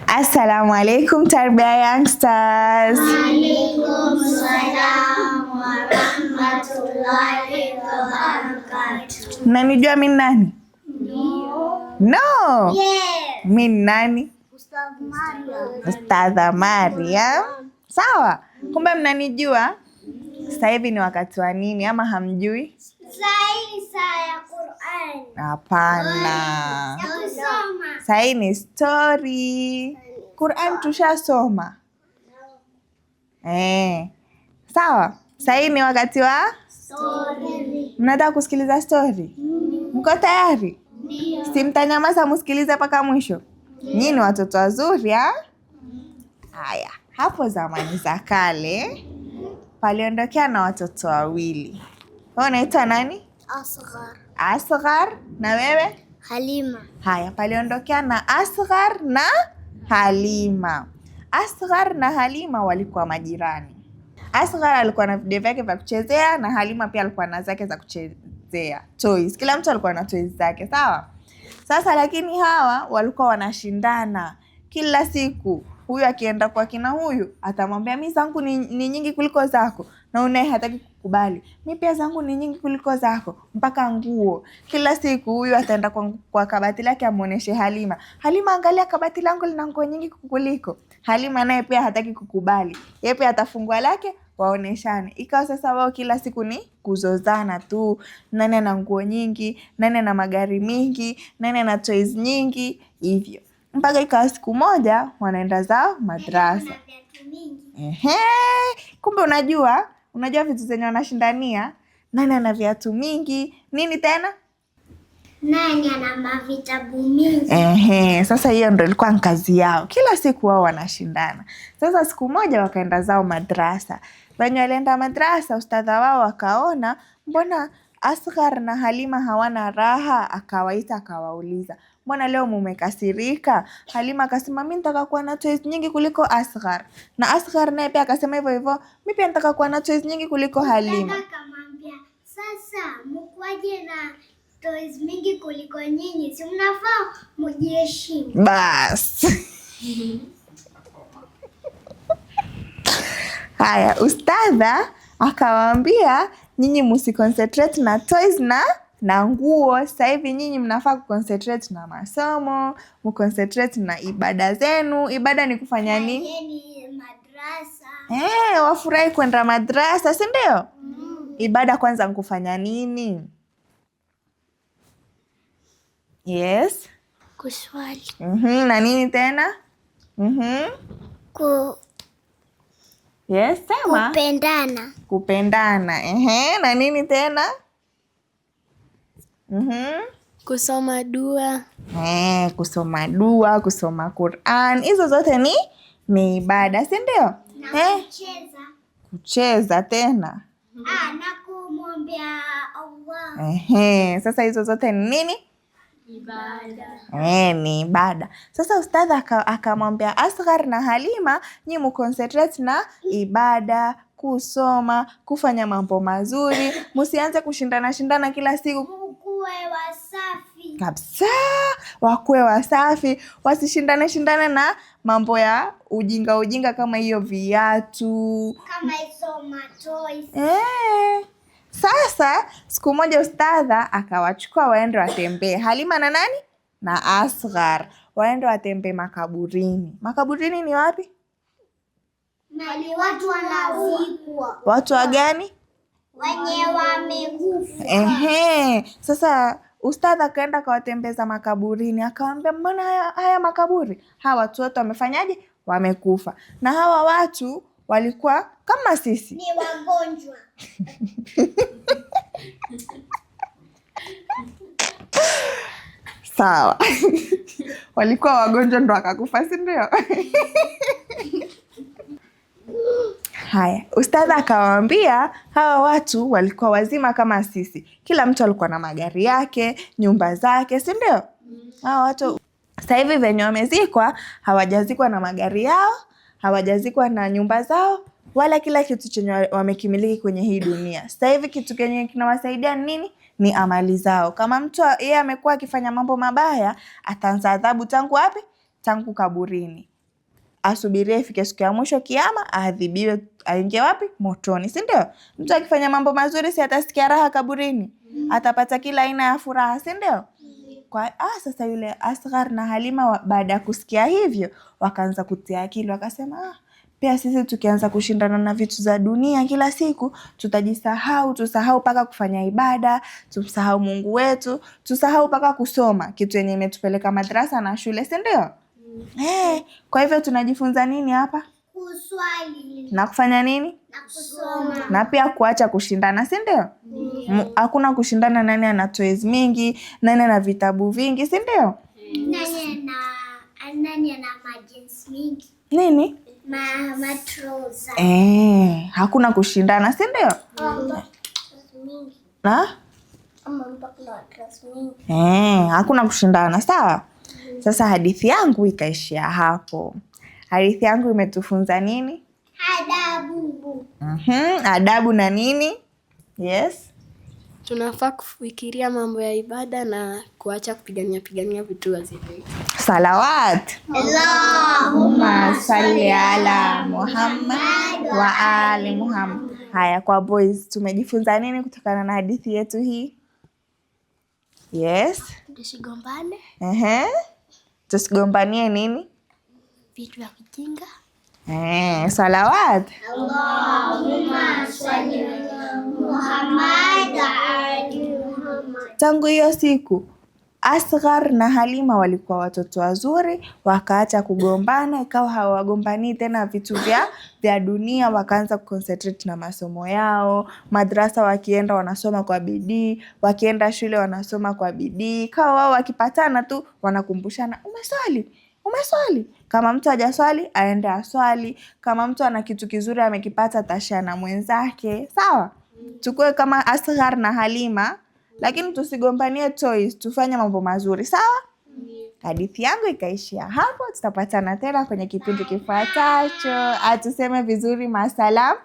Assalamu alaikum Tarbia Youngsters. Waalaikumsalam warahmatullahi wabarakatuh. Mnanijua mimi nani? No. Yes. Mimi nani? Ustadha Mariam. Sawa. Kumbe mnanijua. Sasa hivi ni wakati wa nini ama hamjui? Saa ya Qur'an. Hapana. Ya kusoma. Sasa ni story. Qur'an tushasoma. Sawa. Sasa ni wakati wa Story. mnataka kusikiliza story? Mko tayari? Ndio. Si mtanyamaza msikilize mpaka mwisho? Nyinyi ni watoto wazuri ha? Haya, hapo zamani za kale paliondokea na watoto wawili. Wewe unaitwa nani? Asghar. Asghar. Na wewe? Halima. Haya, paliondokea na Asghar na Halima. Asghar na Halima walikuwa majirani. Asghar alikuwa na video vyake vya kuchezea na Halima pia alikuwa na zake za kuchezea, toys. Kila mtu alikuwa na toys zake, sawa? Sasa lakini hawa walikuwa wanashindana kila siku. Huyu akienda kwa kina huyu atamwambia mimi zangu ni nyingi kuliko zako, na unaye hataki kukubali. Mimi pia zangu ni nyingi kuliko zako, mpaka nguo. Kila siku huyu ataenda kwa kabati lake amuoneshe Halima. Halima, angalia kabati langu lina nguo nyingi kukuliko. Halima naye pia hataki kukubali. Yeye pia atafungua lake waoneshane. Ikawa sasa wao kila siku ni kuzozana tu. Nani ana nguo nyingi, nani ana magari mingi, nani ana toys nyingi, hivyo. Mpaka ikawa siku moja wanaenda zao madrasa. Kumbe unajua vitu zenye wanashindania. Nani ana viatu mingi, nini tena? Nani ana mavitabu mingi. Sasa hiyo ndio ilikuwa kazi yao. Kila siku wao wanashindana. Sasa siku moja wakaenda zao madrasa. Wenye walienda madrasa, ustadha wao akaona mbona Asghar na Halima hawana raha, akawaita akawauliza, mbona leo mumekasirika? Halima akasema mimi nataka kuwa na toys nyingi kuliko Asghar. Na Asghar naye pia akasema hivyo hivyo, mimi pia nataka kuwa na toys nyingi kuliko Halima. Akamwambia, sasa mkwaje na toys mingi kuliko nyinyi? Si mnafaa mjiheshimu. Bas. Haya, ustadha akawaambia nyinyi msiconcentrate na toys na nguo. Sasa hivi nyinyi mnafaa kuconcentrate na masomo, mconcentrate na ibada zenu. Ibada ni kufanya nini? Madrasa. Wafurahi kwenda madrasa, si ndio? Ibada kwanza nkufanya nini? Yes. Kuswali. Na nini tena? Yes, sema. Kupendana. Na nini tena? Kusoma dua. Kusoma dua, kusoma Qur'an. Hizo zote ni ibada, si ndio? Kucheza tena. Na kumwombea Allah. Sasa hizo zote ni nini? Ibada. Ni ibada. Sasa ustadha akamwambia Asghar na Halima, nyi mconcentrate na ibada, kusoma, kufanya mambo mazuri. Msianze kushindana kila siku. Mkuwe wasafi. Kabisa, wakuwe wasafi, wasishindane na mambo ya ujinga kama hiyo viatu, kama hizo matoys. Sasa siku moja ustadha akawachukua waende watembee, Halima na nani? Na Asghar. Waende watembee makaburini. Makaburini ni wapi? Mali watu wanazikwa. Watu wa gani? Wenye wamekufa. Sasa ustadha akaenda kawatembeza makaburini, akawaambia mbona haya makaburi? Hawa watu wote wamefanyaje? Wamekufa. Na hawa watu walikuwa kama sisi, ni wagonjwa. Sawa. Walikuwa wagonjwa ndo akakufa, si ndio? Haya, ustadha akawaambia hawa watu walikuwa wazima kama sisi. Kila mtu alikuwa na magari yake, nyumba zake, si ndio? Hawa watu sasa hivi venye wamezikwa, hawajazikwa na magari yao, hawajazikwa na nyumba zao, wala kila kitu chenye wamekimiliki kwenye hii dunia. Sasa hivi kitu kenye kinawasaidia nini? Ni amali zao. Kama mtu yeye amekuwa akifanya mambo mabaya, ataanza adhabu tangu wapi? Tangu kaburini. asubirie ifike siku ya mwisho kiyama, aadhibiwe, aingie wapi? Motoni, si ndio? Mtu akifanya mambo mazuri si atasikia raha kaburini? Atapata kila aina ya furaha, si ndio? Sasa yule Asghar na Halima baada ya kusikia hivyo wakaanza kutia akili, wakasema pia sisi tukianza kushindana na vitu za dunia kila siku tusahau paka kufanya ibada, tusahau Mungu wetu, tusahau paka kusoma kitu yenye imetupeleka madrasa na shule, si ndio? Kwa hivyo tunajifunza nini hapa? Kuswali. Na kufanya nini? Na kusoma. Na pia kuacha kushindana, si ndio? Hakuna kushindana nani ana toys mingi, nani ana vitabu vingi, si ndio? Nani ana majins mingi. Nini? Matrouser. Hakuna kushindana, si ndio? Hakuna kushindana, sawa? Sasa hadithi yangu ikaishia hapo. Hadithi yangu imetufunza nini? Adabu. Adabu na nini? Yes. Tunafaa kufikiria mambo ya ibada na kuacha kupigania vitu hazifai. Salawat. Allahumma salli ala Muhammad wa ali Muhammad. Haya, kwa boys tumejifunza nini kutokana na hadithi yetu hii? Yes. Tusigombane. Tusigombanie nini? Vitu vya kijinga. Salawat. Allahumma salli ala Muhammad wa ali Muhammad. Tangu hiyo siku Asghar na Halima walikuwa watoto wazuri, wakaacha kugombana, ikawa hawagombani tena vitu vya dunia, wakaanza kuconcentrate na masomo yao. Madrasa wakienda wanasoma kwa bidii, wakienda shule wanasoma kwa bidii. Kawa wao wakipatana tu wanakumbushana, umeswali? Kama mtu hajaswali aende aswali, kama mtu ana kitu kizuri amekipata atashare na mwenzake, sawa? Tukue kama Asghar na Halima, lakini tusigombanie toys, tufanye mambo mazuri, sawa? Hadithi yangu ikaishia hapo. Tutapatana tena kwenye kipindi kifuatacho. Atuseme vizuri, masalam.